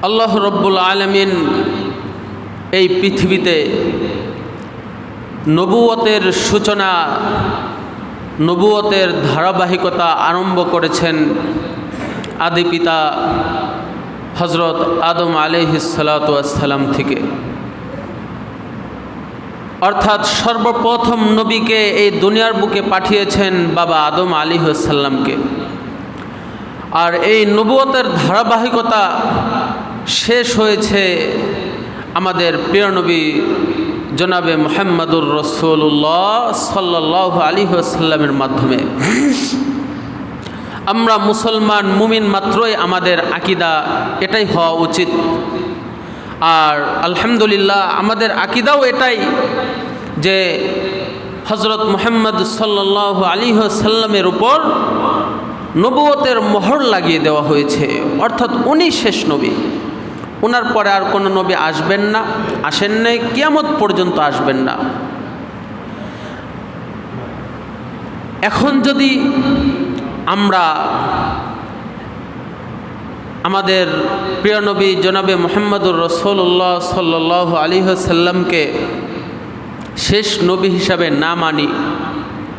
আল্লাহ রব্বুল আলামিন এই পৃথিবীতে নবুয়তের সূচনা, নবুয়তের ধারাবাহিকতা আরম্ভ করেছেন আদি পিতা হযরত আদম আলাইহিস সালাতু ওয়াস সালাম থেকে। অর্থাৎ সর্বপ্রথম নবীকে এই দুনিয়ার বুকে পাঠিয়েছেন বাবা আদম আলাইহিস সালামকে। আর এই নবুয়তের ধারাবাহিকতা শেষ হয়েছে আমাদের প্রিয় নবী জনাবে মুহাম্মদুর রাসূলুল্লাহ সাল্লাল্লাহু আলাইহি ওয়াসাল্লামের মাধ্যমে। আমরা মুসলমান মুমিন মাত্রই আমাদের আকীদা এটাই হওয়া উচিত। আর আলহামদুলিল্লাহ আমাদের আকীদাও এটাই যে হযরত মুহাম্মদ সাল্লাল্লাহু আলাইহি ওয়াসাল্লামের উপর নবুয়তের মোহর লাগিয়ে দেওয়া হয়েছে, অর্থাৎ উনি শেষ নবী। ওনার পরে আর কোনো নবী আসবেন না, আসেন নাই, কিয়ামত পর্যন্ত আসবেন না। এখন যদি আমরা আমাদের প্রিয় নবী জনাবে মুহাম্মদুর রাসূলুল্লাহ সাল্লাল্লাহু আলাইহি ওয়াসাল্লামকে শেষ নবী হিসাবে না মানি,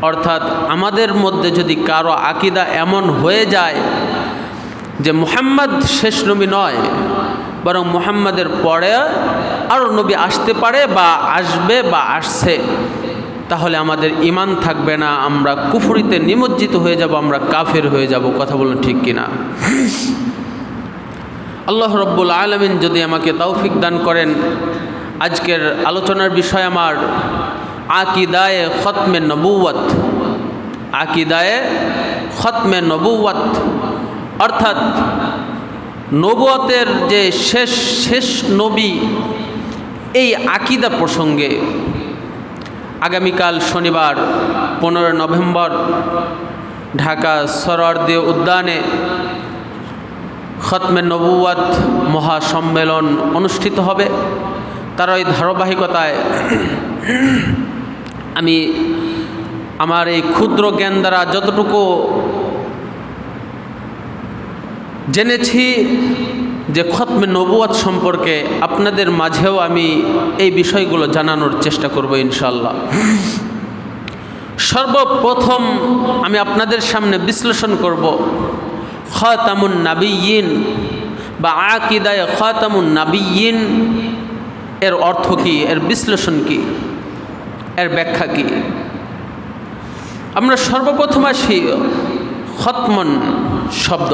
অর্থাৎ আমাদের মধ্যে যদি কারো আকীদা এমন হয়ে যায় যে মুহাম্মদ শেষ নবী নয়, বরং মুহাম্মাদের পরে আরও নবী আসতে পারে বা আসবে বা আসছে, তাহলে আমাদের ঈমান থাকবে না, আমরা কুফরিতে নিমজ্জিত হয়ে যাব, আমরা কাফের হয়ে যাব। কথা বলুন ঠিক কিনা? আল্লাহ রব্বুল আলামিন যদি আমাকে তৌফিক দান করেন, আজকের আলোচনার বিষয় আমার আকিদায়ে খতমে নবুয়ত। আকিদায়ে খতমে নবুয়ত অর্থাৎ নবুয়তের যে শেষ নবী, এই আকিদা প্রসঙ্গে আগামীকাল শনিবার 15 নভেম্বর ঢাকা সোহরাওয়ার্দী উদ্যানে খতমে নবুয়ত মহাসম্মেলন অনুষ্ঠিত হবে। তার ওই ধারাবাহিকতায় আমি আমার এই ক্ষুদ্র জ্ঞান দ্বারা যতটুকু জেনেছি যে খতমে নবুয়ত সম্পর্কে, আপনাদের মাঝেও আমি এই বিষয়গুলো জানানোর চেষ্টা করব ইনশাআল্লাহ। সর্বপ্রথম আমি আপনাদের সামনে বিশ্লেষণ করব খাতামুন নাবিয়্যিন বা আকিদায়ে খাতামুন নাবিয়্যিন এর অর্থ কী, এর বিশ্লেষণ কী, এর ব্যাখ্যা কী। আমরা সর্বপ্রথম আসি খতমন শব্দ।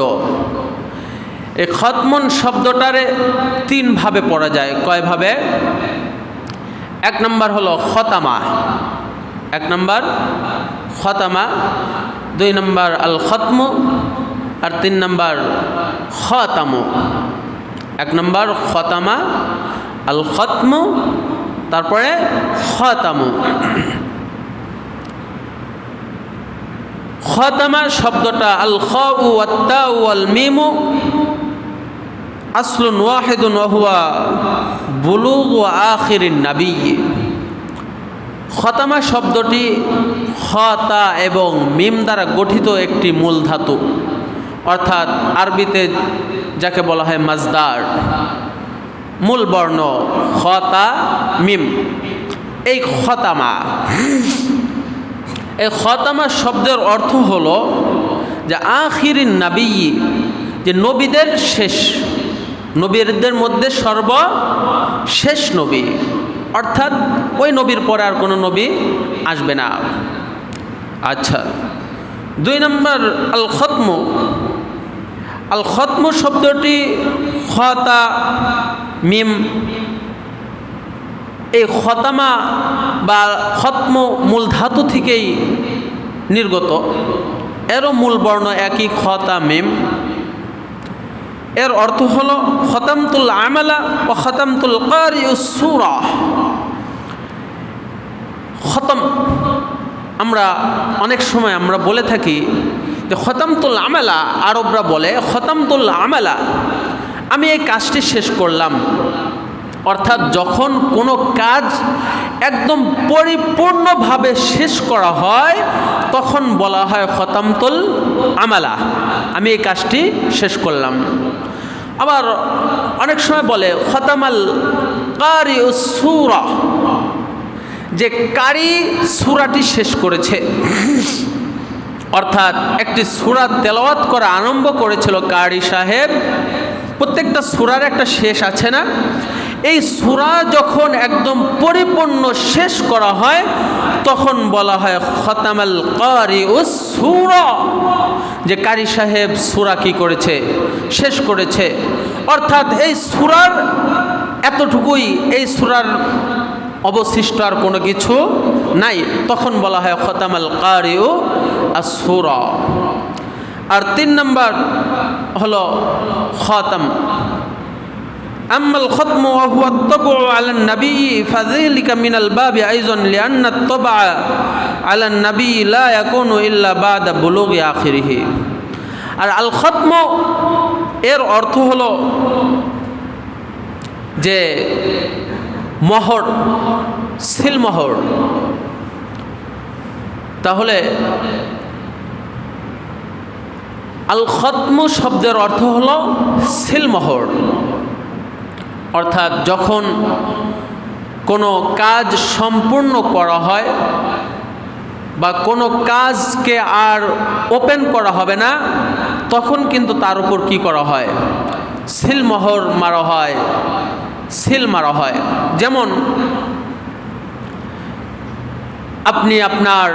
এই খতমন শব্দটারে তিনভাবে পড়া যায়। কয়ভাবে? এক নম্বর হলো খতামা, এক নম্বর খতামা, দুই নম্বর আল খতমু, আর তিন নম্বর খতামু। এক নম্বর খতামা, আল খতমু, তারপরে খতামু। খতামা শব্দটা আল খাউ ওয়াত তাউ ওয়াল মিমু আসলুন ওয়াহিদুন ওয়া হুয়া বুলুগু আখিরিন নবী। খতামা শব্দটি খতা এবং মিম দ্বারা গঠিত একটি মূল ধাতু, অর্থাৎ আরবিতে যাকে বলা হয় মাজদার, মূল বর্ণ খতা মিম। এই খতামা, এই খতামা শব্দের অর্থ হলো যে আখিরিন নবী, যে নবীদের শেষ, নবীদের মধ্যে সর্বশেষ নবী, অর্থাৎ ওই নবীর পরে আর কোনো নবী আসবে না। আচ্ছা, দুই নম্বর আল খতমু। আল খতমু শব্দটি খতা মিম, এই খতামা বা খতমু মূল ধাতু থেকেই নির্গত, এরও মূল বর্ণ একই খতা মিম। এর অর্থ হলো খতামতুল আমালা ও খতামতুল কারিউস সূরা। খতম, আমরা অনেক সময় আমরা বলে থাকি যে খতামতুল আমালা, আরবরা বলে খতামতুল আমালা, আমি এই কাজটি শেষ করলাম। অর্থাৎ যখন কোনো কাজ একদম পরিপূর্ণভাবে শেষ করা হয় তখন বলা হয় খতামতুল আমালা, আমি এই কাজটি শেষ করলাম। আবার অনেক সময় বলে খতামাল কারি সূরা, যে কারি সূরাটি শেষ করেছে, অর্থাৎ একটি সূরা তেলাওয়াত করা আরম্ভ করেছিল কারি সাহেব। প্রত্যেকটা সূরার একটা শেষ আছে না? এই সূরা যখন একদম পরিপূর্ণ শেষ করা হয় তখন বলা হয় খতামাল কারিউস সূরা, যে কারি সাহেব সূরা কি করেছে? শেষ করেছে। অর্থাৎ এই সূরার এতটুকুই, এই সূরার অবশিষ্ট আর কোনো কিছু নাই, তখন বলা হয় খতামাল কারিউ আস সূরা। আর 3 নম্বর হলো খাতাম। আম্মাল খতমু ওয়া হুয়া আত-তাবউ আলা নবী ফাযালিকা মিনাল বাবি আইযান লিআন্না আত-তাবআ আলা নবী লা ইয়াকুনু ইল্লা বাদা বুলুগি আখিরিহি। আর আল খতম এর অর্থ হলো যে মোহর, সিলমোহর। তাহলে আল খতম শব্দের অর্থ হলো সিলমোহর, অর্থাৎ যখন কোনো কাজ সম্পূর্ণ করা হয় বা কোনো কাজকে আর ওপেন করা হবে না, তখন কিন্তু তার উপর কি করা হয়? সিলমোহর মারা হয়, সিল মারা হয়। যেমন আপনি আপনার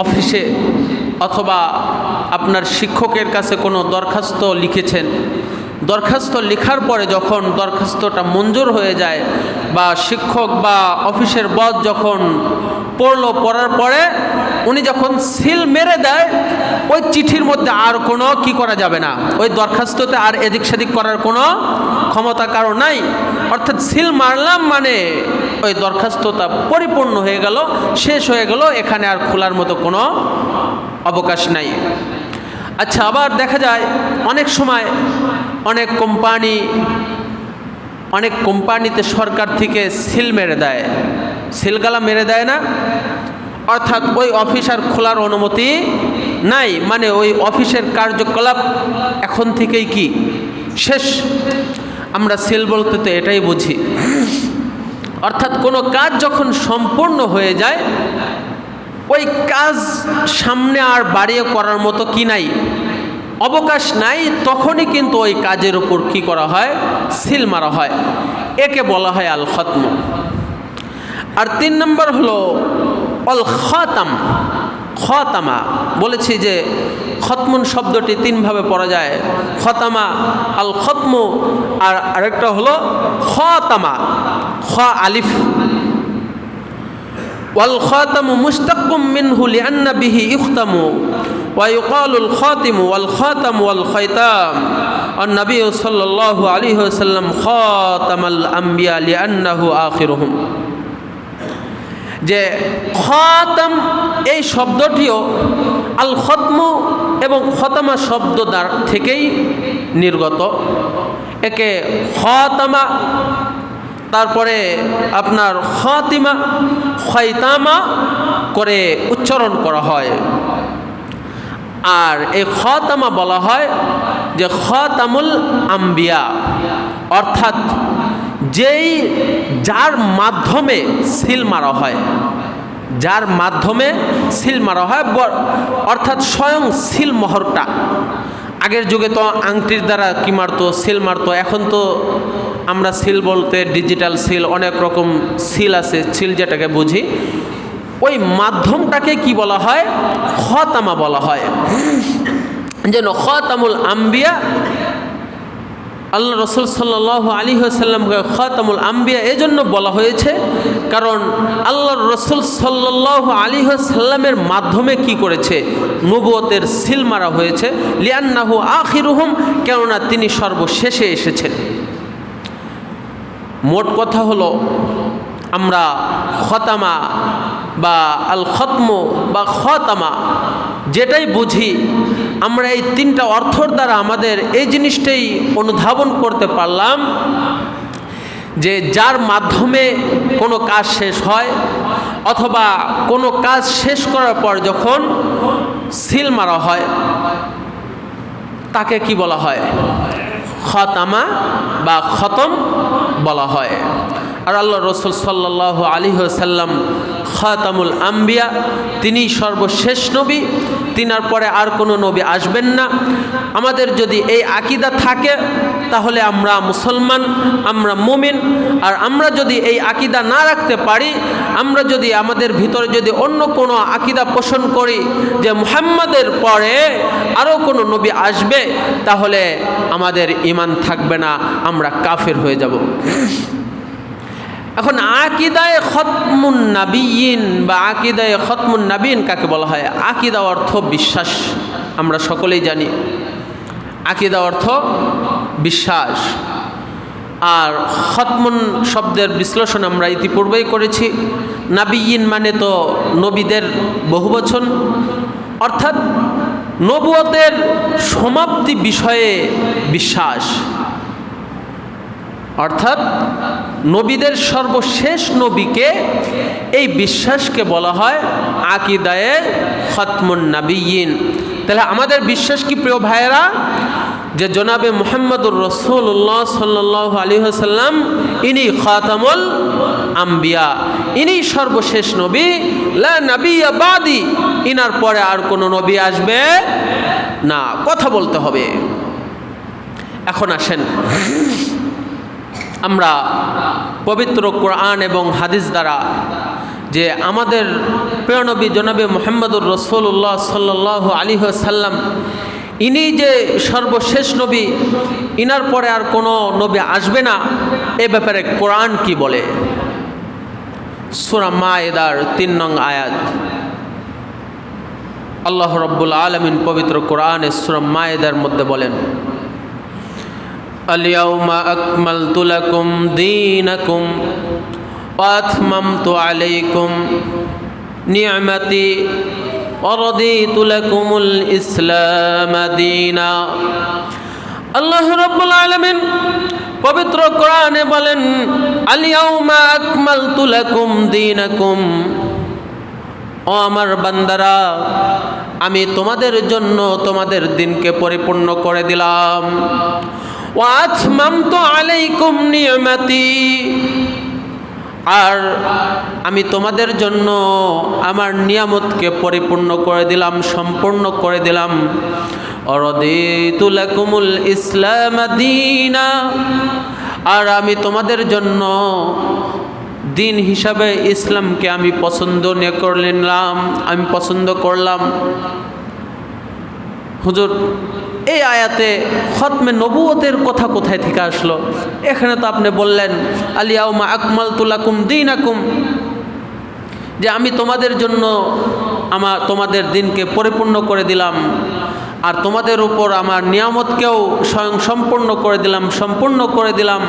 অফিসে অথবা আপনার শিক্ষকের কাছে কোনো দরখাস্ত লিখেছেন, দরখাস্ত লেখার পরে যখন দরখাস্তটা মঞ্জুর হয়ে যায় বা শিক্ষক বা অফিসের বস যখন পড়ার পরে উনি যখন সিল মেরে দেয়, ওই চিঠির মধ্যে আর কোনো কি করা যাবে না, ওই দরখাস্ততে আর এদিক সেদিক করার কোনো ক্ষমতা কারো নাই। অর্থাৎ সিল মারলাম মানে ওই দরখাস্তটা পরিপূর্ণ হয়ে গেল, শেষ হয়ে গেল, এখানে আর খোলার মতো কোনো অবকাশ নাই। আচ্ছা, আবার দেখা যায় অনেক সময় অনেক কোম্পানিতে সরকার থেকে সিল মেরে দেয়, সিলগালা মেরে দেয় না, অর্থাৎ ওই অফিস আর খোলার অনুমতি নাই, মানে ওই অফিসের কার্যকলাপ এখন থেকেই কি শেষ। আমরা সিল বলতে তো এটাই বুঝি। অর্থাৎ কোনো কাজ যখন সম্পূর্ণ হয়ে যায়, ওই কাজ সামনে আর বাড়িয়ে করার মতো কি নাই, অবকাশ নাই, তখনই কিন্তু ওই কাজের উপর কি করা হয়? সিল মারা হয়। একে বলা হয় আল খতম। আর 3 নম্বর হলো অল খাতাম। খতামা বলেছি যে খতমুন শব্দটি 3 ভাবে পড়া যায়, খতামা, আল খতম, আর আরেকটা হলো খতামা, খ আলিফ। ওয়াল খাতামু মুশতাক্কুম মিনহু লিআন্না বিহি ইখতামু ওয়া ইউকালুল খাতিমু ওয়াল খাতামু ওয়াল খায়তাম। আন নবী সাল্লাল্লাহু আলাইহি ওয়াসাল্লাম খাতামাল আম্বিয়া লিআন্নাহু আখিরুহুম। যে খাতাম এই শব্দটিও আল খতমু এবং খতামা শব্দ থেকেই নির্গত। একে খাতামা, তারপরে আপনার খাতিমা, খায়তামা করে উচ্চারণ করা হয়। আর এই খাতামা বলা হয় যে খাতামুল আম্বিয়া, অর্থাৎ যার মাধ্যমে সিল মারা হয়, যার মাধ্যমে সিল মারা হয়, অর্থাৎ স্বয়ং সিল মোহরটা। আগের যুগে তো আংটির দ্বারা কি মারতো? সিল মারতো। এখন তো আমরা সিল বলতে ডিজিটাল সিল, অনেক রকম সিল আছে, সিল যেটাকে বুঝি, ওই মাধ্যমটাকে কি বলা হয়? খতামা বলা হয়। যেন খাতামুল আম্বিয়া, আল্লাহ রসুল সাল্লাল্লাহু আলাইহি ওয়াসাল্লামকে খাতামুল আম্বিয়া এজন্য বলা হয়েছে কারণ আল্লাহ রসুল সাল্লাল্লাহু আলাইহি ওয়াসাল্লামের মাধ্যমে কি করেছে? নবুয়তের সিল মারা হয়েছে। লিআন্নাহু আখিরুহুম, কেননা তিনি সর্বশেষে এসেছেন। মোট কথা হলো, আমরা খতামা বা আল খতম বা খতামা যেটাই বুঝি, আমরা এই 3টা অর্থর দ্বারা আমাদের এই জিনিসটাই অনুধাবন করতে পারলাম যে যার মাধ্যমে কোনো কাজ শেষ হয় অথবা কোনো কাজ শেষ করার পর যখন সিল মারা হয়, তাকে কি বলা হয়? খাতামা বা খতম বলা হয়। আর আল্লাহ রসুল সাল্লাল্লাহু আলাইহি ওয়াসাল্লাম খাতামুল আম্বিয়া, তিনি সর্বশেষ নবী, তিনার পরে আর কোনো নবী আসবেন না। আমাদের যদি এই আকীদা থাকে তাহলে আমরা মুসলমান, আমরা মুমিন। আর আমরা যদি এই আকীদা না রাখতে পারি, আমরা যদি আমাদের ভিতরে যদি অন্য কোনো আকীদা পোষণ করি যে মুহাম্মাদের পরে আরও কোনো নবী আসবে, তাহলে আমাদের ঈমান থাকবে না, আমরা কাফের হয়ে যাব। এখন আকীদায়ে খতমুন নাবিয়িন বা আকীদায়ে খতমুন নাবিয়িন কাকে বলা হয়? আকীদা অর্থ বিশ্বাস, আমরা সকলেই জানি। আকীদা অর্থ বিশ্বাস। আর খতমুন শব্দের বিশ্লেষণ আমরা ইতিপূর্বেই করেছি। নাবিয়িন মানে তো নবীদের বহুবচন, অর্থাৎ নবুয়তের সমাপ্তি বিষয়ে বিশ্বাস, অর্থাৎ নবীদের সর্বশেষ নবীকে, এই বিশ্বাসকে বলা হয় আকীদায়ে খতমুন নাবিয়িন। তাহলে আমাদের বিশ্বাস কি প্রিয় ভাইয়েরা? যে জনাবে মুহাম্মদুর রাসূলুল্লাহ সাল্লাল্লাহু আলাইহি ওয়াসাল্লাম ইনি খাতামুল আম্বিয়া, ইনি সর্বশেষ নবী, লা নাবিয়্যা বাদি, ইনার পরে আর কোনো নবী আসবে না। কথা বলতে হবে। এখন আসেন আমরা পবিত্র কোরআন এবং হাদিস দ্বারা যে আমাদের প্রিয় নবী জনাবে মুহাম্মদুর রাসূলুল্লাহ সাল্লাল্লাহু আলাইহি ওয়াসাল্লাম ইনি যে সর্বশেষ নবী, ইনার পরে আর কোনো নবী আসবে না, এ ব্যাপারে কোরআন কি বলে? সূরা মায়েদার 3 নং আয়াত। আল্লাহ রাব্বুল আলামিন পবিত্র কোরআনে সূরা মায়েদার মধ্যে বলেন, আল-ইয়াওমা আকমালতু লাকুম দীনাকুম ওয়া আতমামতু আলাইকুম নি'মাতি ওয়া রাদিতু লাকুমুল ইসলাম দীনা। আল্লাহ রাব্বুল আলামিন পবিত্র কোরআনে বলেন, আল-ইয়াওমা আকমালতু লাকুম দীনাকুম, ও আমার বান্দারা, আমি তোমাদের জন্য তোমাদের দিনকে পরিপূর্ণ করে দিলাম। ওয়া আতমামতু আলাইকুম নি'মাতি, আর আমি তোমাদের জন্য আমার নিয়ামতকে পরিপূর্ণ করে দিলাম, সম্পূর্ণ করে দিলাম। রাদিতু লাকুমুল ইসলাম দীনা, আর আমি তোমাদের জন্য দিন হিসাবে ইসলামকে আমি পছন্দ করে নিলাম, আমি পছন্দ করলাম। হুজুর, এই আয়াতে খতমে নবুয়তের কথা কোথায় থেকে আসলো? এখানে তো আপনি বললেন আল-ইয়াওমা আকমালতু লাকুম দীনাকুম, যে আমি তোমাদের জন্য তোমাদের দিনকে পরিপূর্ণ করে দিলাম, আর তোমাদের উপর আমার নিয়ামতকেও স্বয়ং সম্পূর্ণ করে দিলাম, সম্পূর্ণ করে দিলাম,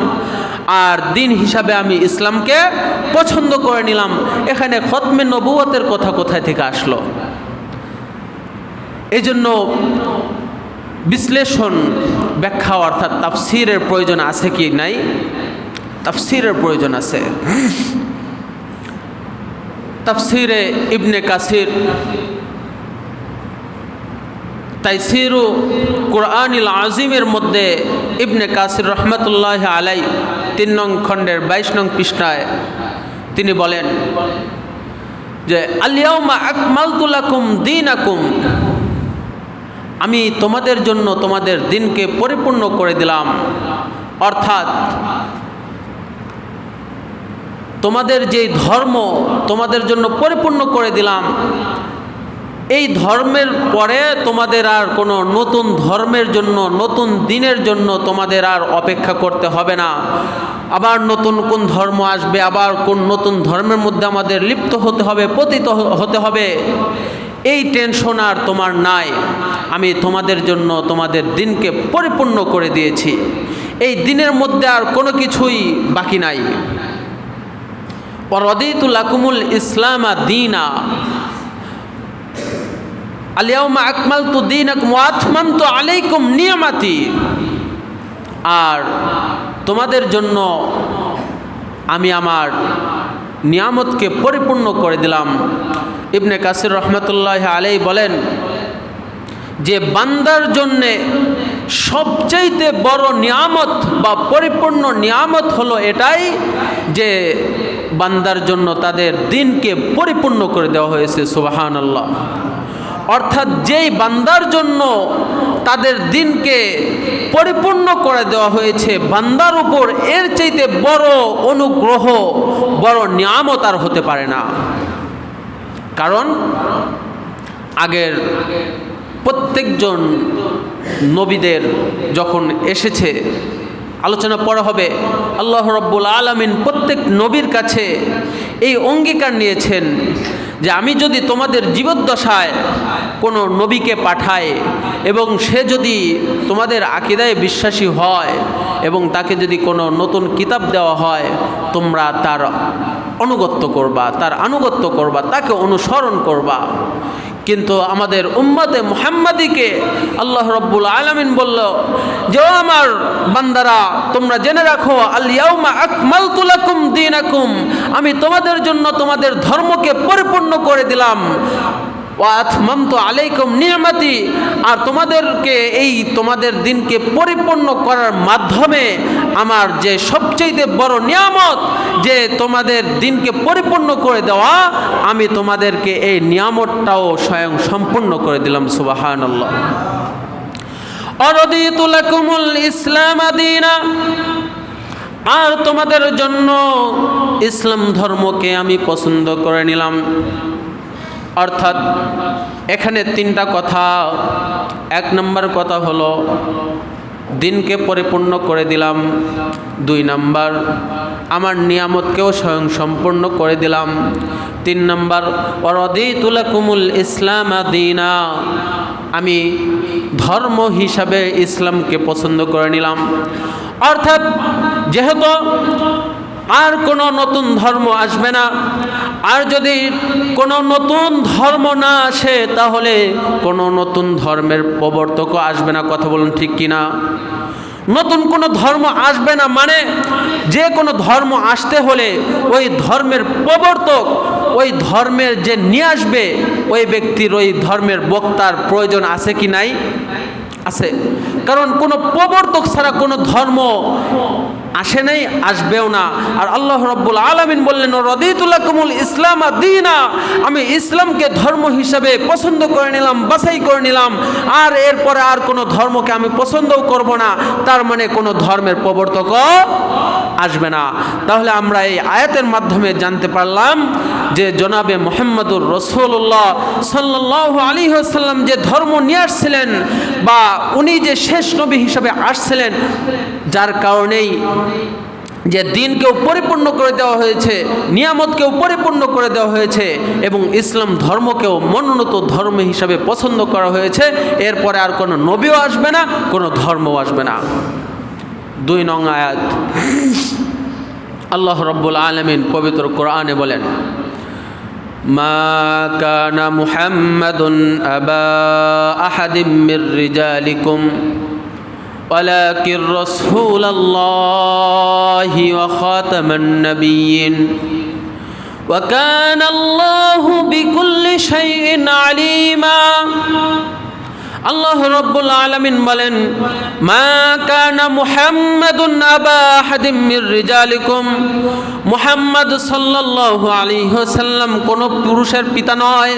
আর দিন হিসাবে আমি ইসলামকে পছন্দ করে নিলাম। এখানে খতমে নবুয়তের কথা কোথায় থেকে আসলো? এই জন্য বিশ্লেষণ, ব্যাখ্যা অর্থাৎ তাফসিরের প্রয়োজন আছে কি নাই? তাফসিরের প্রয়োজন আছে। তাফসিরে ইবনে কাসির, তাইসিরু কুরআনিল আজিমের মধ্যে ইবনে কাসির রহমতুল্লাহ আলাই 3 নং খণ্ডের 22 নং পৃষ্ঠায় তিনি বলেন যে আল-ইয়াওমা আকমালতু লাকুম দীনাকুম, আমি তোমাদের জন্য তোমাদের দিনকে পরিপূর্ণ করে দিলাম, অর্থাৎ তোমাদের যে ধর্ম তোমাদের জন্য পরিপূর্ণ করে দিলাম। এই ধর্মের পরে তোমাদের আর কোনো নতুন ধর্মের জন্য, নতুন দিনের জন্য তোমাদের আর অপেক্ষা করতে হবে না। আবার নতুন কোন ধর্ম আসবে, আবার কোন নতুন ধর্মের মধ্যে আমাদের লিপ্ত হতে হবে, পতিত হতে হবে, এই টেনশন আর তোমার নাই। আমি তোমাদের জন্য তোমাদের দিনকে পরিপূর্ণ করে দিয়েছি। এই দিনের মধ্যে আর কোনো কিছুই বাকি নাই। রাদিতু লাকুমুল ইসলাম দীনা, আল-ইয়াওমা আকমালতু দীনাকুম ওয়া আতমামতু আলাইকুম নি'মাতি, আর তোমাদের জন্য আমি আমার নিয়ামতকে পরিপূর্ণ করে দিলাম। ইবনে কাসির রহমতুল্লাহ আলাইহি বলেন যে বান্দার জন্যে সবচাইতে বড় নিয়ামত বা পরিপূর্ণ নিয়ামত হলো এটাই যে বান্দার জন্য তাদের দিনকে পরিপূর্ণ করে দেওয়া হয়েছে। সুবহানাল্লাহ। অর্থাৎ যেই বান্দার জন্য তাদের দিনকে পরিপূর্ণ করে দেওয়া হয়েছে, বান্দার উপর এর চাইতে বড় অনুগ্রহ, বড় নিয়ামত আর হতে পারে না। কারণ আগের প্রত্যেকজন নবীদের যখন এসেছে, আলোচনা পড়া হবে, আল্লাহ রাব্বুল আলামিন প্রত্যেক নবীর কাছে এই অঙ্গীকার নিয়েছেন যে আমি যদি তোমাদের জীবদ্দশায় কোনো নবীকে পাঠাই এবং সে যদি তোমাদের আকীদায় বিশ্বাসী হয় এবং তাকে যদি কোনো নতুন কিতাব দেওয়া হয়, তোমরা তার অনুগত্য করবা, তার আনুগত্য করবা, তাকে অনুসরণ করবা। কিন্তু আমাদের উম্মতে মুহাম্মাদিকে আল্লাহ রাব্বুল আলামিন বলল যে ও আমার বান্দারা, তোমরা জেনে রাখো, আল ইয়াউমা আকমালতু লাকুম দীনাকুম, আমি তোমাদের জন্য তোমাদের ধর্মকে পরিপূর্ণ করে দিলাম। ওয়া আতমামতু আলাইকুম নি'মাতি, আর তোমাদেরকে এই তোমাদের দিনকে পরিপূর্ণ করার মাধ্যমে আমার যে সবচেয়ে বড় নিয়ামত, যে তোমাদের দিনকে পরিপূর্ণ করে দেওয়া, আমি তোমাদেরকে এই নিয়ামতটাও স্বয়ং সম্পূর্ণ করে দিলাম। সুবহানাল্লাহ। আরাদিতু লাকুমুল ইসলাম দীনা, আর তোমাদের জন্য ইসলাম ধর্মকে আমি পছন্দ করে নিলাম। অর্থাৎ এখানে তিনটা কথা। এক নম্বর কথা হলো দিনকে পরিপূর্ণ করে দিলাম। দুই নম্বর আমার নিয়ামতকেও স্বয়ং সম্পূর্ণ করে দিলাম। তিন নম্বর ওয়ারাদিতু লাকুমুল ইসলাম দীনা, আমি ধর্ম হিসাবে ইসলামকে পছন্দ করে নিলাম। অর্থাৎ যেহেতু আর কোনো নতুন ধর্ম আসবে না, আর যদি কোনো নতুন ধর্ম না আসে তাহলে কোনো নতুন ধর্মের প্রবর্তকও আসবে না। কথা বলুন ঠিক কিনা? নতুন কোনো ধর্ম আসবে না মানে যে কোনো ধর্ম আসতে হলে ওই ধর্মের প্রবর্তক, ওই ধর্মের যে নিয়ে আসবে ওই ব্যক্তির, ওই ধর্মের বক্তার প্রয়োজন আছে কি নাই? আছে। কারণ কোনো প্রবর্তক ছাড়া কোনো ধর্ম আসে নাই, আসবেও না। আর আল্লাহ রাব্বুল আলামিন বললেন রাদিতু লাকুমুল ইসলাম দীনা, আমি ইসলামকে ধর্ম হিসাবে পছন্দ করে নিলাম, বাছাই করে নিলাম, আর এরপরে আর কোনো ধর্মকে আমি পছন্দও করব না। তার মানে কোনো ধর্মের প্রবর্তকও আসবে না। তাহলে আমরা এই আয়াতের মাধ্যমে জানতে পারলাম যে জনাবে মুহাম্মদুর রাসূলুল্লাহ সাল্লাল্লাহু আলাইহি ওয়াসাল্লাম যে ধর্ম নিয়ে আসছিলেন, বা উনি যে শেষ নবী হিসাবে আসছিলেন, যার কারণেই যে দিনকেও পরিপূর্ণ করে দেওয়া হয়েছে, নিয়ামতকেও পরিপূর্ণ করে দেওয়া হয়েছে, এবং ইসলাম ধর্মকেও মনোনীত ধর্ম হিসাবে পছন্দ করা হয়েছে। এরপরে আর কোনো নবীও আসবে না, কোনো ধর্মও আসবে না। 2 নং আয়াত, আল্লাহ রাব্বুল আলামিন পবিত্র কোরআনে বলেন মা কানা মুহাম্মাদুন আবা আহাদিম মির রিজালিকুম ওয়ালাকিন রাসূলুল্লাহি ওয়া খাতামান নাবিয়্যিন ওয়া কানা আল্লাহু বিকুল্লি শাইইন আলিমা। আল্লাহ রাব্বুল আলামিন বলেন মা কানা মুহাম্মাদুন আবা আহাদিম মির রিজালিকুম, মুহাম্মদ সাল্লাল্লাহু আলাইহি ওয়াসাল্লাম কোনো পুরুষের পিতা নয়।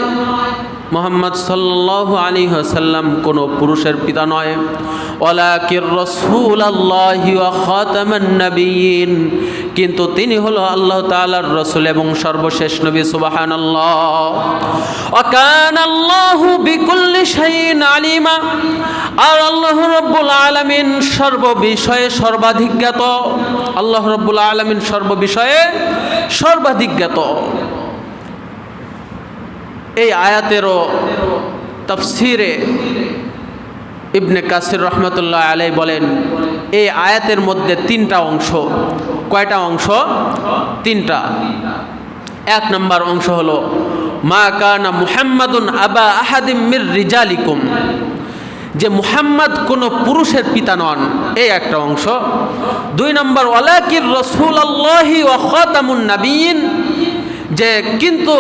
মুহাম্মদ সাল্লাল্লাহু আলাইহি ওয়াসাল্লাম কোনো পুরুষের পিতা নয়। ওয়ালাকির রাসূলুল্লাহি ওয়া খাতামান নাবিয়্যিন, কিন্তু তিনি হলো আল্লাহ তাআলার রাসূল এবং সর্বশেষ নবী। সুবহানাল্লাহ। ওয়া কানা আল্লাহু বিকুল্লি শাইইন আলিমা, আর আল্লাহ রাব্বুল আলামিন সর্ববিষয়ে সর্বাধিক জ্ঞাত। আল্লাহ রাব্বুল আলামিন সর্ববিষয়ে সর্বাধিক জ্ঞাত। এই আয়াতেরও তাফসিরে ইবনে কাসির রহমতুল্লাহ আলাইহি বলেন এই আয়াতের মধ্যে 3টা অংশ। কয়টা অংশ? 3টা। 1 নম্বর অংশ হলো মা কানা মুহাম্মাদুন আবা আহাদিম মির রিজালিকুম, যে মুহাম্মদ কোনো পুরুষের পিতা নন, এই একটা অংশ। 2 নম্বর ওয়ালাকির রাসূলুল্লাহি ওয়া খাতামুন নাবিয়্যিন, যে কিন্তু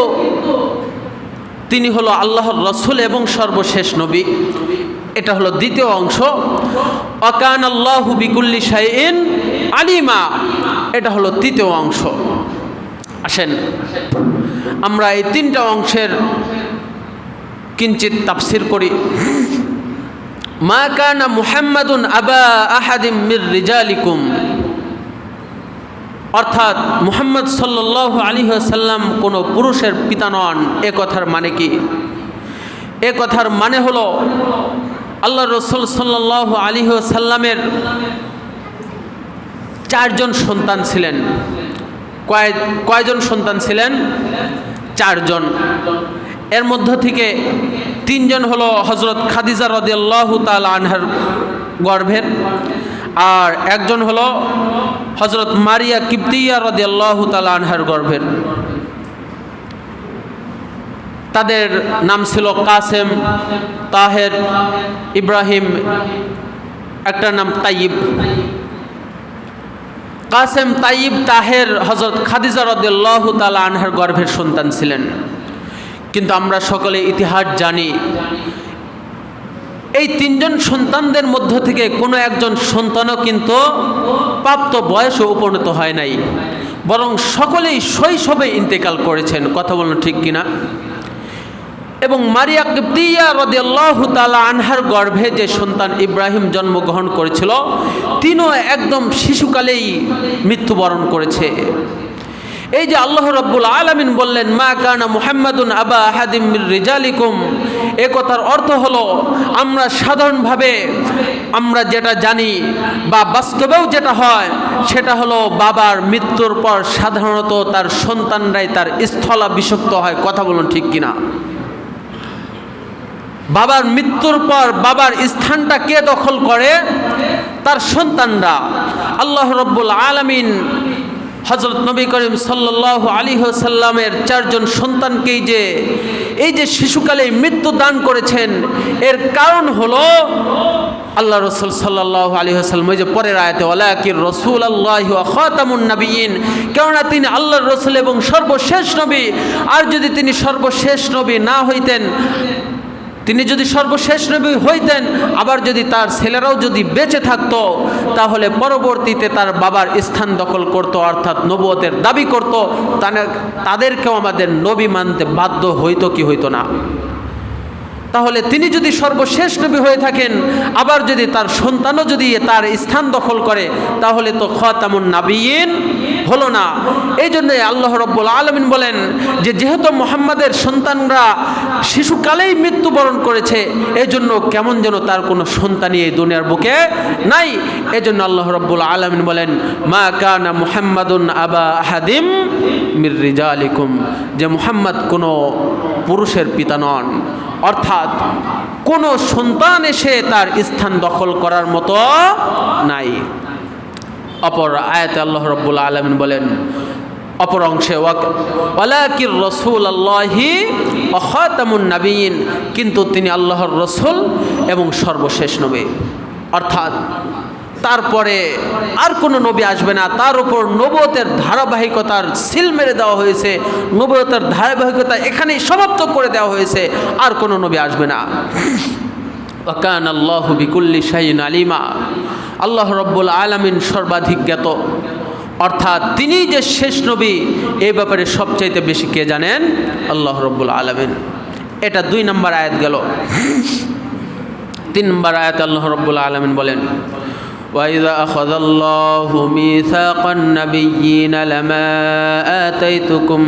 তিনি হলো আল্লাহর রাসূল এবং সর্বশেষ নবী। এটা হলো দ্বিতীয় অংশ। ওয়াকানাল্লাহু বিকুল্লি শাইইন আলিমা, এটা হলো তৃতীয় অংশ। আসেন আমরা এই তিনটা অংশের কিঞ্চিত তাফসির করি। মা কানা মুহাম্মাদুন আবা আহাদিম মির রিজালিকুম, অর্থাৎ মুহাম্মদ সাল্লাল্লাহু আলাইহি ওয়াসাল্লাম কোনো পুরুষের পিতা নন। এ কথার মানে কি? এ কথার মানে হলো আল্লাহ রসুল সাল্লাল্লাহু আলাইহি ওয়াসাল্লামের চারজন সন্তান ছিলেন। কয়জন সন্তান ছিলেন? চারজন। এর মধ্য থেকে তিনজন হলো হযরত খাদিজা রাদিয়াল্লাহু তাআলা আনহার গর্ভের, আর একজন হলো হযরত মারিয়া কিবতিয়া রাদিয়াল্লাহু তাআলা আনহার গর্ভের। তাদের নাম ছিল কাসেম, তাহের, ইব্রাহিম, একটা নাম তাইব। কাসেম, তাইব, তাহের হযরত খাদিজা রাদিয়াল্লাহু তাআলা আনহার গর্ভের সন্তান ছিলেন। কিন্তু আমরা সকলে ইতিহাস জানি এই তিনজন সন্তানদের মধ্য থেকে কোনো একজন সন্তানও কিন্তু প্রাপ্ত বয়সে উপনীত হয় নাই, বরং সকলেই শৈশবে ইন্তেকাল করেছেন। কথা বলুন ঠিক কিনা? এবং মারিয়া কিবতিয়া রাদিয়াল্লাহু তাআলা আনহার গর্ভে যে সন্তান ইব্রাহিম জন্মগ্রহণ করেছিল, তিনিও একদম শিশুকালেই মৃত্যুবরণ করেছে। এই যে আল্লাহ রাব্বুল আলামিন বললেন মা কানা মুহাম্মাদুন আবা আহাদিম মির রিজালিকুম, এ কথার অর্থ হলো আমরা সাধারণভাবে আমরা যেটা জানি বা বাস্তবেও যেটা হয় সেটা হলো বাবার মৃত্যুর পর সাধারণত তার সন্তানরাই তার স্থলাভিষিক্ত হয়। কথা বলুন ঠিক কিনা? বাবার মৃত্যুর পর বাবার স্থানটা কে দখল করে? তার সন্তানরা। আল্লাহ রাব্বুল আলামিন হযরত নবী করিম সাল্লাল্লাহু আলাইহি ওয়াসাল্লামের চারজন সন্তানকেই যে এই যে শিশুকালে মৃত্যু দান করেছেন, এর কারণ হলো আল্লাহ রাসূল সাল্লাল্লাহু আলাইহি ওয়াসাল্লাম ওই যে পরের আয়াতে ওয়ালাকির রাসূলুল্লাহি ওয়া খাতামুন নবিয়্যিন, কেননা তিনি আল্লাহর রাসূল এবং সর্বশেষ নবী। আর যদি তিনি সর্বশেষ নবী না হইতেন, তিনি যদি সর্বশেষ নবী হইতেন, আবার যদি তার ছেলেরাও যদি বেঁচে থাকতো, তাহলে পরবর্তীতে তার বাবার স্থান দখল করত, অর্থাৎ নবুয়তের দাবি করত, তাদেরকেও আমাদের নবী মানতে বাধ্য হইতো কি হইতো না? তাহলে তিনি যদি সর্বশেষ নবী হয়ে থাকেন, আবার যদি তার সন্তানও যদি তার স্থান দখল করে, তাহলে তো খাতামুন নবিয়্যিন হলো না। এই জন্য আল্লাহ রাব্বুল আলামিন বলেন যে যেহেতু মুহাম্মাদের সন্তানরা শিশুকালেই মৃত্যুবরণ করেছে, এই জন্য কেমন যেন তার কোনো সন্তানই এই দুনিয়ার বুকে নাই। এই জন্য আল্লাহ রাব্বুল আলামিন বলেন মা কানা মুহাম্মাদুন আবা আহাদিম মির রিজালিকুম, যে মুহাম্মদ কোনো পুরুষের পিতা নন, অর্থাৎ কোনো সন্তান এসে তার স্থান দখল করার মতো নাই। অপর আয়াতে আল্লাহ রাব্বুল আলামিন বলেন অপর অংশে ওয়ালাকির রাসূলুল্লাহি ওয়া খাতামুন নবিয়্যিন, কিন্তু তিনি আল্লাহর রাসূল এবং সর্বশেষ নবী, অর্থাৎ তারপরে আর কোনো নবী আসবে না। তার উপর নবুয়তের ধারাবাহিকতার সিল মেরে দেওয়া হয়েছে, নবুয়তের ধারাবাহিকতা এখানেই সমাপ্ত করে দেওয়া হয়েছে, আর কোনো নবী আসবে না। ওয়া কানাল্লাহু বিকুল্লি শাইইন আলিমা, আল্লাহ রাব্বুল আলামিন সর্বাধিক জ্ঞাত, অর্থাৎ তিনি যে শেষ নবী এই ব্যাপারে সবচাইতে বেশি কে জানেন? আল্লাহ রাব্বুল আলামিন। এটা 2 নম্বর আয়াত গেল। 3 নম্বর আয়াতে আল্লাহ রাব্বুল আলামিন বলেন وَإِذَا أَخَذَ اللَّهُ مِيثَاقَ النَّبِيِّينَ لَمَا آتَيْتُكُم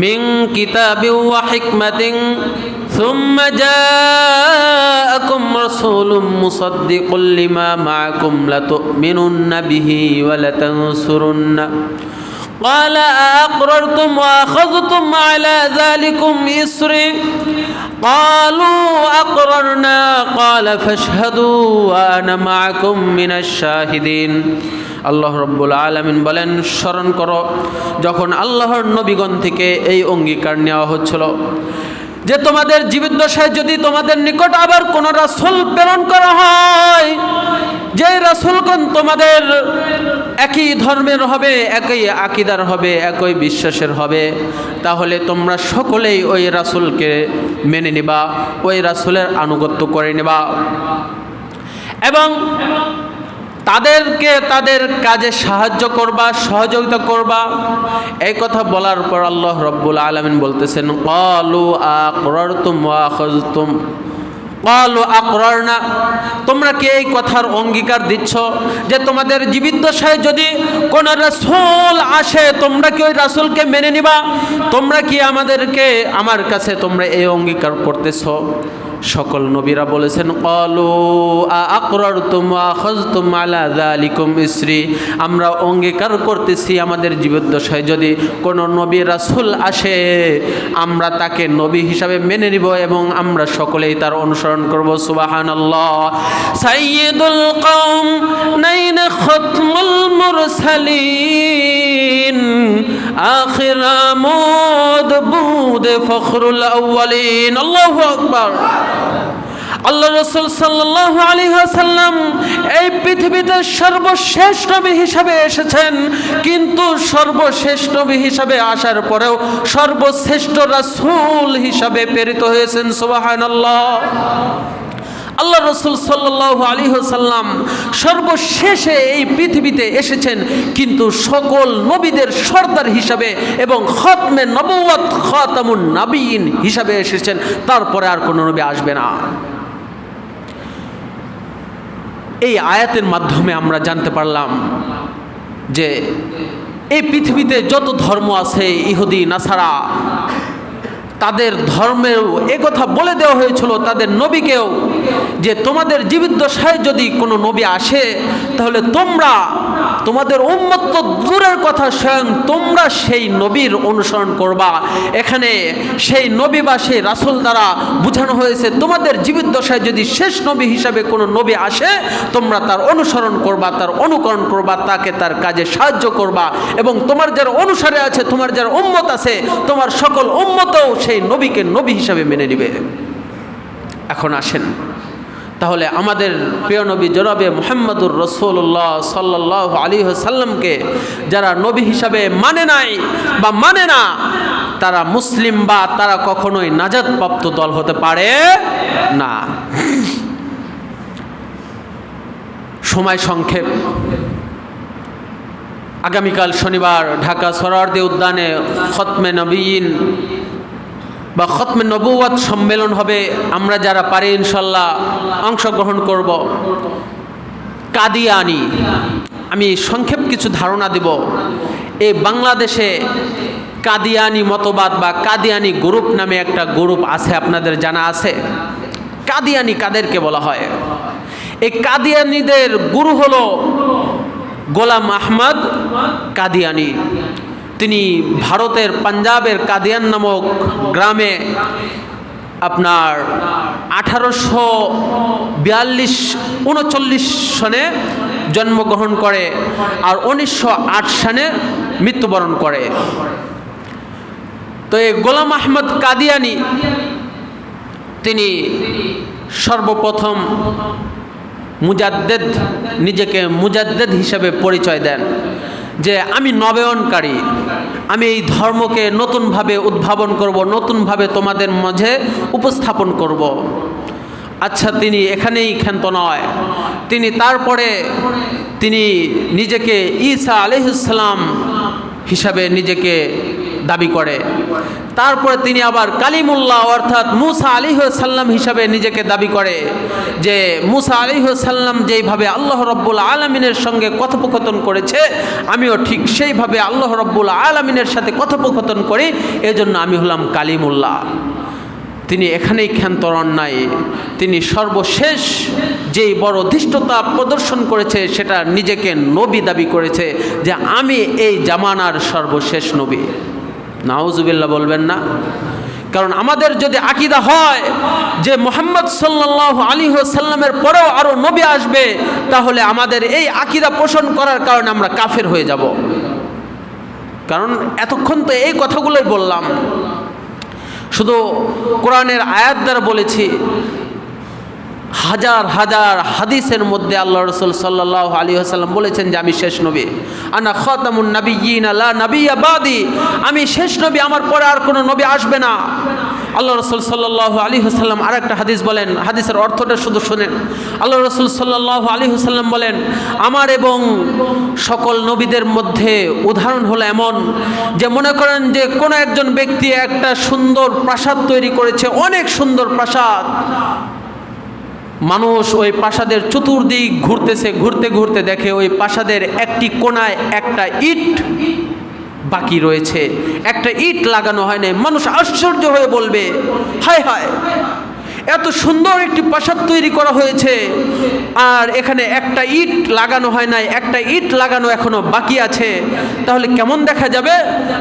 مِّن كِتَابٍ وَحِكْمَةٍ ثُمَّ جَاءَكُمْ رَسُولٌ مُّصَدِّقٌ لِّمَا مَعَكُمْ لَتُؤْمِنُنَّ بِهِ وَلَتَنصُرُنَّهُ قال أأقررتم وأخذتم على ذلكم إصري قالوا أقررنا قال فاشهدوا وأنا معكم من الشاهدين। আল্লাহ রাব্বুল আলামিন বলেন স্মরণ করো যখন আল্লাহর নবীগণ থেকে এই অঙ্গীকার নেওয়া হচ্ছিল যে তোমাদের জীবদ্দশায় যদি তোমাদের নিকট আবার কোন রাসূল প্রেরণ করা হয়, যে রাসূলগণ তোমাদের একই ধর্মের হবে, একই আকীদার হবে, একই বিশ্বাসের হবে, তাহলে তোমরা সকলেই ওই রাসূলকে মেনে নিবা, ওই রাসূলের আনুগত্য করে নিবা এবং তাদেরকে তাদের কাজে সাহায্য করবা, সহযোগিতা করবা। এই কথা বলার পর আল্লাহ রাব্বুল আলামিন বলতেছেন, ক্বালু আকরারতুম ওয়া আখাযতুম, ক্বালু আকরারনা, তোমরা কি এই কথার অঙ্গীকার দিচ্ছ যে তোমাদের জীবিদ্দশায় যদি কোন রাসূল আসে তোমরা কি ওই রাসূলকে মেনে নিবা? তোমরা কি আমার কাছে তোমরা এই অঙ্গীকার করতেছ? সকল নবীরা বলেছেন, ক্বালু আকরারতুম ওয়া আখাযতুম আলা যালিকুম ইসরি, আমরা অঙ্গীকার করতেছি আমাদের জীবদ্দশায় যদি কোনো নবী রাসূল আসে আমরা তাকে নবী হিসাবে মেনে নিব এবং আমরা সকলেই তার অনুসরণ করব। সুবহানাল্লাহ। সাইয়্যিদুল কওম নাইন খাতমুল মুরসালিন আখির আমুদ বুদ ফখরুল আউয়ালিন। আল্লাহু আকবার। আল্লাহ রাসূল সাল্লাল্লাহু আলাইহি ওয়াসাল্লাম এই পৃথিবীতে সর্বশেষ নবী হিসাবে এসেছেন, কিন্তু সর্বশেষ নবী হিসাবে আসার পরেও সর্বশ্রেষ্ঠ রাসূল হিসাবে প্রেরিত হয়েছেন। সুবহানাল্লাহ। আল্লাহ রাসূল সাল্লাল্লাহু আলাইহি ওয়াসাল্লাম সর্বশেষে এই পৃথিবীতে এসেছেন, কিন্তু সকল নবীদের সর্দার হিসাবে এবং খতমে নবুয়ত খাতামুন নবিয়্যিন হিসাবে এসেছেন। তারপরে আর কোনো নবী আসবে না। এই আয়াতের মাধ্যমে আমরা জানতে পারলাম যে এই পৃথিবীতে যত ধর্ম আছে, ইহুদি নাসারা, তাদের ধর্মেও একথা বলে দেওয়া হয়েছিল তাদের নবীকেও, যে তোমাদের জীবিদ্দশায় যদি কোনো নবী আসে তাহলে তোমাদের উম্মত তো দূরের কথা, স্বয়ং তোমরা সেই নবীর অনুসরণ করবা। এখানে সেই নবী বা সেই রাসূল দ্বারা বোঝানো হয়েছে তোমাদের জীবিদ্দশায় যদি শেষ নবী হিসাবে কোনো নবী আসে তোমরা তার অনুসরণ করবা, তার অনুকরণ করবা, তাকে তার কাজে সাহায্য করবা এবং তোমার যারা অনুসারে আছে, তোমার যারা উম্মত আছে, তোমার সকল উম্মতও সেই নবীকে নবী হিসাবে মেনে নেবে। এখন আসেন তাহলে আমাদের প্রিয় নবী জনাবে মুহাম্মদুর রাসূলুল্লাহ সাল্লাল্লাহু আলাইহি ওয়াসাল্লামকে যারা নবী হিসাবে মানে নাই বা মানে না, তারা মুসলিম বা তারা কখনোই নাজাতপ্রাপ্ত দল হতে পারে না। সময় সংক্ষেপ। আগামীকাল শনিবার ঢাকা সোহরাওয়ার্দী উদ্যানে খতমে নবীন বা খতমে নবুয়ত সম্মেলন হবে। আমরা যারা পারি ইনশাল্লাহ অংশগ্রহণ করব। কাদিয়ানি, আমি সংক্ষেপ কিছু ধারণা দেব। এই বাংলাদেশে কাদিয়ানি মতবাদ বা কাদিয়ানি গ্রুপ নামে একটা গ্রুপ আছে, আপনাদের জানা আছে? কাদিয়ানি কাদেরকে বলা হয়? এই কাদিয়ানিদের গুরু হলো গোলাম আহমদ কাদিয়ানি। তিনি ভারতের পাঞ্জাবের কাদিয়ান নামক গ্রামে আপনার 1842-39 সনে জন্মগ্রহণ করে আর 1908 সনে মৃত্যুবরণ করে। তো এই গোলাম আহমদ কাদিয়ানি তিনি সর্বপ্রথম মুজাদ্দেদ, নিজেকে মুজাদ্দেদ হিসেবে পরিচয় দেন যে আমি নবায়নকারী, আমি এই ধর্মকে নতুনভাবে উদ্ভাবন করব, নতুনভাবে তোমাদের মাঝে উপস্থাপন করব। আচ্ছা, তিনি এখানেই ক্ষান্ত নয়, তারপরে তিনি নিজেকে ঈসা আলাইহিস সালাম হিসাবে নিজেকে দাবি করে। তারপরে তিনি আবার কালিমুল্লাহ অর্থাৎ মুসা আলাইহিস সালাম হিসাবে নিজেকে দাবি করে যে মুসা আলাইহিস সালাম যেইভাবে আল্লাহ রাব্বুল আলামিনের সঙ্গে কথোপকথন করেছে আমিও ঠিক সেইভাবে আল্লাহ রাব্বুল আলামিনের সাথে কথোপকথন করি, এজন্য আমি হলাম কালিমুল্লাহ। তিনি এখানেই ক্ষান্ত হন নাই, তিনি সর্বশেষ যেই বড় ধৃষ্টতা প্রদর্শন করেছে সেটা নিজেকে নবী দাবি করেছে যে আমি এই জামানার সর্বশেষ নবী। নাউজুবিল্লাহ বলবেন না? কারণ আমাদের যদি আকীদা হয় যে মুহাম্মদ সাল্লাল্লাহু আলাইহি ওয়াসাল্লামের পরেও আরও নবী আসবে, তাহলে আমাদের এই আকীদা পোষণ করার কারণে আমরা কাফের হয়ে যাব। কারণ এতক্ষণ তো এই কথাগুলোই বললাম, শুধু কোরআনের আয়াত দ্বারা বলেছি। হাজার হাজার হাদিসের মধ্যে আল্লাহ রসুল সাল্লাল্লাহু আলাইহি ওয়াসাল্লাম বলেছেন যে আমি শেষ নবী, আনা খাতামুন নাবিয়্যিন লা নাবিয়্যা বাদি, আমি শেষ নবী, আমার পরে আর কোনো নবী আসবে না। আল্লাহ রসুল সাল্লাল্লাহু আলাইহি ওয়াসাল্লাম আর একটা হাদিস বলেন, হাদিসের অর্থটা শুধু শুনেন। আল্লাহ রসুল সাল্লাল্লাহু আলাইহি ওয়াসাল্লাম বলেন, আমার এবং সকল নবীদের মধ্যে উদাহরণ হলো এমন যে মনে করেন যে কোনো একজন ব্যক্তি একটা সুন্দর প্রাসাদ তৈরি করেছে, অনেক সুন্দর প্রাসাদ, মানুষ ওই প্রাসাদের চতুর্দিক ঘুরতেছে, ঘুরতে ঘুরতে দেখে ওই প্রাসাদের একটি কোণায় একটা ইট বাকি রয়েছে, একটা ইট লাগানো হয় নাই। মানুষ আশ্চর্য হয়ে বলবে, হায় হায়, এত সুন্দর একটি প্রাসাদ তৈরি করা হয়েছে আর এখানে একটা ইট লাগানো হয় নাই, একটা ইট লাগানো এখনো বাকি আছে, তাহলে কেমন দেখা যাবে?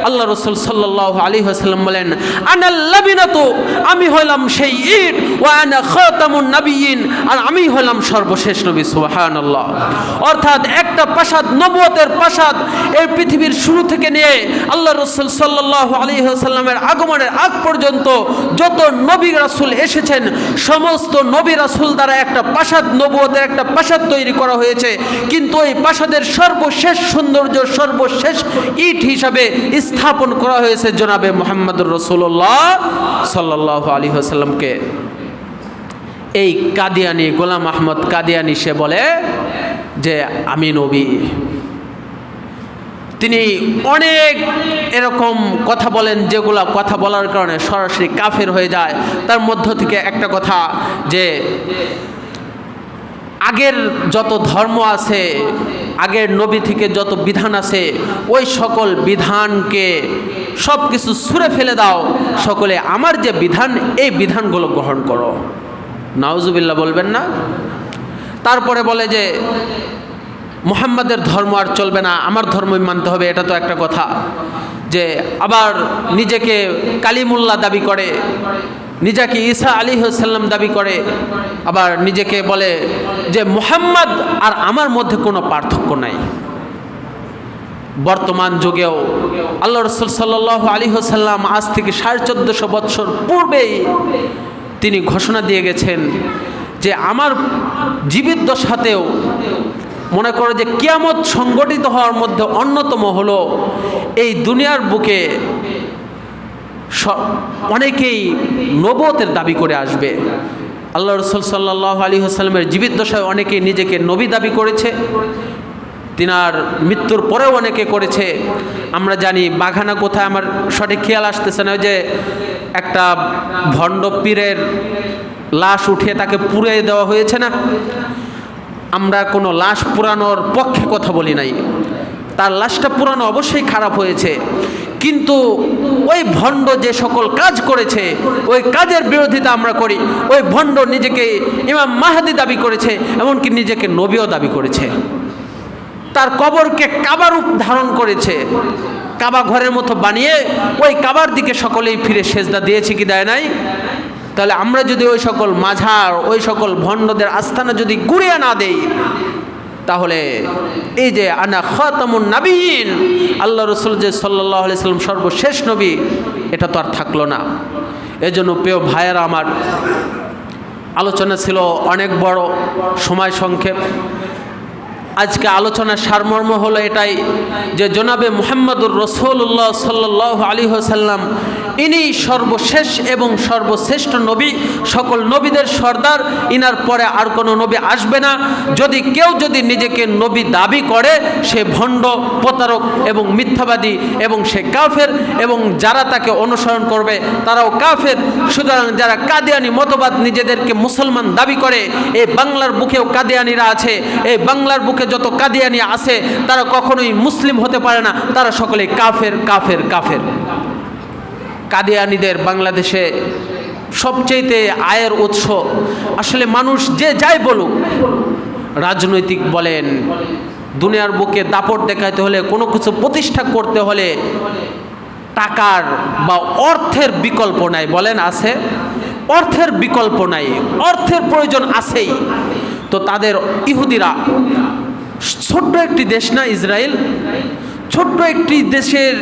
আল্লাহ রাসূল সাল্লাল্লাহু আলাইহি ওয়াসাল্লাম বলেন, আনাল লাবিনাতু, আমি হলাম সেই ইট, ওয়া আনা খাতামুন নাবিয়্যিন, আর আমি হলাম সর্বশেষ নবী। সুবহানাল্লাহ। অর্থাৎ একটা প্রাসাদ, নবুয়তের প্রাসাদ, এই পৃথিবীর শুরু থেকে নিয়ে আল্লাহ রাসূল সাল্লাল্লাহু আলাইহি ওয়াসাল্লামের আগমনের আগ পর্যন্ত যত নবী রাসূল এসেছেন, সমস্ত নবী রাসূল দ্বারা একটা প্রাসাদ, নবুয়তের একটা প্রাসাদ তৈরি করা হয়েছে, কিন্তু ওই প্রাসাদের সর্বশেষ সৌন্দর্য, সর্বশেষ ইট হিসাবে স্থাপন করা হয়েছে জনাবে মুহাম্মদুর রাসূলুল্লাহ সাল্লাল্লাহু আলাইহি ওয়াসাল্লামকে। এই কাদিয়ানি, গোলাম আহমদ কাদিয়ানি, সে বলে যে আমি নবী। তিনি অনেক এরকম কথা বলেন যেগুলো কথা বলার কারণে সরাসরি কাফের হয়ে যায়। তার মধ্য থেকে একটা কথা, যে আগের যত ধর্ম আছে, আগের নবী থেকে যত বিধান আছে, ওই সকল বিধানকে সব কিছু ছুঁড়ে ফেলে দাও, সকলে আমার যে বিধান, এই বিধানগুলো গ্রহণ করো। নাউজুবিল্লাহ বলবেন না? তারপরে বলে যে মুহাম্মাদের ধর্ম আর চলবে না, আমার ধর্মই মানতে হবে, এটা তো একটা কথা। যে আবার নিজেকে কালিমুল্লাহ দাবি করে, নিজেকে ঈসা আলাইহিস সালাম দাবি করে, আবার নিজেকে বলে যে মুহাম্মদ আর আমার মধ্যে কোনো পার্থক্য নাই। বর্তমান যুগেও আল্লাহ রাসূল সাল্লাল্লাহু আলাইহি ওয়াসাল্লাম আজ থেকে 1450 বছর পূর্বেই তিনি ঘোষণা দিয়ে গেছেন যে আমার জীবিত দশাতেও মনে করে যে কিয়ামত সংগঠিত হওয়ার মধ্যে অন্যতম হলো এই দুনিয়ার বুকে অনেকেই নবুয়তের দাবি করে আসবে। আল্লাহ রাসূল সাল্লাল্লাহু আলাইহি ওয়াসাল্লামের জীবিত দশায় অনেকেই নিজেকে নবী দাবি করেছে, তিনার মৃত্যুর পরেও অনেকে করেছে। আমরা জানি বাঘানা কোথায়, আমার সঠিক খেয়াল আসতেছে না, যে একটা ভণ্ড পীরের লাশ উঠিয়ে তাকে পুড়িয়ে দেওয়া হয়েছে না। আমরা কোনো লাশ পুরানোর পক্ষে কথা বলি নাই, তার লাশটা পুরানো অবশ্যই খারাপ হয়েছে, কিন্তু ওই ভণ্ড যে সকল কাজ করেছে, ওই কাজের বিরোধিতা আমরা করি। ওই ভণ্ড নিজেকে ইমাম মাহদী দাবি করেছে, এমনকি নিজেকে নবীও দাবি করেছে। তার কবরকে কাবা রূপ ধারণ করেছে, কাবা ঘরের মতো বানিয়ে ওই কাবার দিকে সকলেই ফিরে সেজদা দিয়েছে কি দেয় নাই? তাহলে আমরা যদি ওই সকল মাঝার, ওই সকল ভণ্ডদের আস্থানা যদি গুড়িয়ে না দেই, তাহলে এই যে আনা খাতামুন নাবিয়্যিন, আল্লাহ রাসূল যে সাল্লাল্লাহু আলাইহি সাল্লাম সর্বশেষ নবী, এটা তো আর থাকলো না। এজন্য প্রিয় ভাইয়েরা আমার, আলোচনা ছিল অনেক বড়, সময় সংক্ষেপ। আজকে আলোচনার সারমর্ম হলো এটাই যে জনাবে মুহাম্মদুর রাসূলুল্লাহ সাল্লাল্লাহু আলাইহি ওয়াসাল্লাম ইনি সর্বশেষ এবং সর্বশ্রেষ্ঠ নবী, সকল নবীদের সর্দার, ইনার পরে আর কোনো নবী আসবে না। যদি কেউ নিজেকে নবী দাবি করে, সে ভণ্ড, প্রতারক এবং মিথ্যাবাদী, এবং সে কাফের, এবং যারা তাকে অনুসরণ করবে তারাও কাফের। সুতরাং যারা কাদিয়ানি মতবাদ নিজেদেরকে মুসলমান দাবি করে, এই বাংলার বুকেও কাদিয়ানিরা আছে, এই বাংলার বুকে যত কাদিয়ানি আছে তারা কখনোই মুসলিম হতে পারে না, তারা সকলেই কাফের কাফের কাফের। কাদিয়ানিদের বাংলাদেশে সবচেয়ে আয়ের উৎস, আসলে মানুষ যে যাই বলুক, রাজনৈতিক বলেন, দুনিয়ার বুকে দাপট দেখাতে হলে, কোনো কিছু প্রতিষ্ঠা করতে হলে টাকার বা অর্থের বিকল্প নাই। বলেন আছে? অর্থের বিকল্প নাই, অর্থের প্রয়োজন আছেই। তো তাদের ইহুদিরা, ছোট্ট একটি দেশ না ইসরায়েল, ছোট্ট একটি দেশের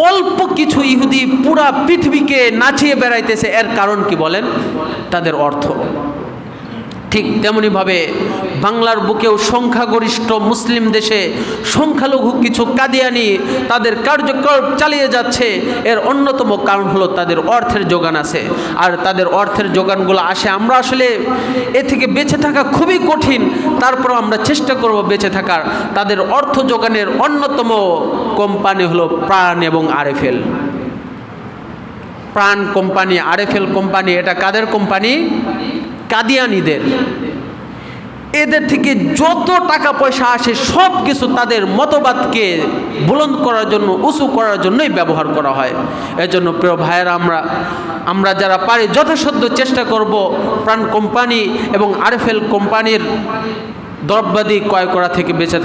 অল্প কিছু ইহুদি পুরা পৃথিবীকে নাচিয়ে বেড়াইতেছে। এর কারণ কি বলেন? তাদের অর্থ। ঠিক তেমনিভাবে বাংলার বুকেও সংখ্যাগরিষ্ঠ মুসলিম দেশে সংখ্যালঘু কিছু কাদিয়ানি তাদের কার্যক্রম চালিয়ে যাচ্ছে। এর অন্যতম কারণ হলো তাদের অর্থের যোগান আছে, আর তাদের অর্থের যোগানগুলো আসে। আমরা আসলে এ থেকে বেঁচে থাকা খুবই কঠিন, তারপর আমরা চেষ্টা করব বেঁচে থাকার। তাদের অর্থ যোগানের অন্যতম কোম্পানি হলো প্রাণ এবং আরএফএল। প্রাণ কোম্পানি, আরএফএল কোম্পানি, এটা কাদের কোম্পানি? কাদিয়ানিদের। এদের থেকে যত টাকা পয়সা আসে সব কিছু তাদের মতবাদকে বুলন্দ করার জন্য, উঁচু করার জন্যই ব্যবহার করা হয়। এজন্য প্রিয় ভাইয়েরা, আমরা যারা পারি যথাসাধ্য চেষ্টা করব প্রাণ কোম্পানি এবং আরএফএল কোম্পানির দ্রব্যাদি ক্রয় করা থেকে বেঁচে থাকা।